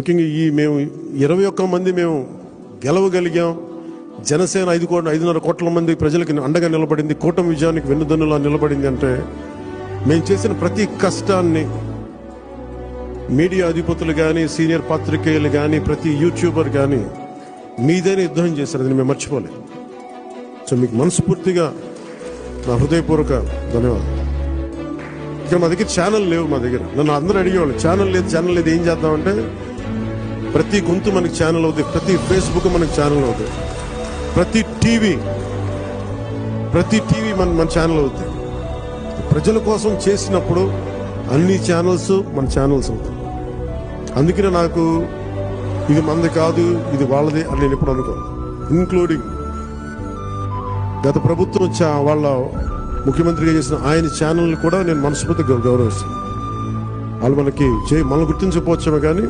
ముఖ్యంగా మేము 21 మంది మేము గెలవగలిగాం. జనసేన 5.5 కోట్ల మంది ప్రజలకి అండగా నిలబడింది, కూటమి విజయానికి వెన్నుదన్నులా నిలబడింది. అంటే మేము చేసిన ప్రతి కష్టాన్ని మీడియా అధిపతులు కానీ, సీనియర్ పాత్రికేయులు కానీ, ప్రతి యూట్యూబర్ కానీ మీదైనా యుద్ధం చేశారు. అది మేము మర్చిపోలేదు. సో మీకు మనస్ఫూర్తిగా నా హృదయపూర్వక ధన్యవాదాలు. ఇక్కడ మా దగ్గర ఛానల్ లేవు. మా దగ్గర నన్ను అందరూ అడిగేవాళ్ళు, ఛానల్ లేదు ఏం చేద్దామంటే, ప్రతి గొంతు మనకి ఛానల్ అవుతుంది, ప్రతి ఫేస్బుక్ మనకి ఛానల్ అవుతుంది, ప్రతి టీవీ మన ఛానల్ అవుతుంది. ప్రజల కోసం చేసినప్పుడు అన్ని ఛానల్స్ మన ఛానల్స్ అవుతాయి. అందుకనే నాకు ఇది మనది కాదు, ఇది వాళ్ళది అని నేను ఎప్పుడు అనుకోను. ఇంక్లూడింగ్ గత ప్రభుత్వం వాళ్ళ ముఖ్యమంత్రిగా చేసిన ఆయన ఛానల్ కూడా నేను మనస్ఫూర్తిగా గౌరవిస్తాను. వాళ్ళు మనల్ని గుర్తించకపోవచ్చేమో కానీ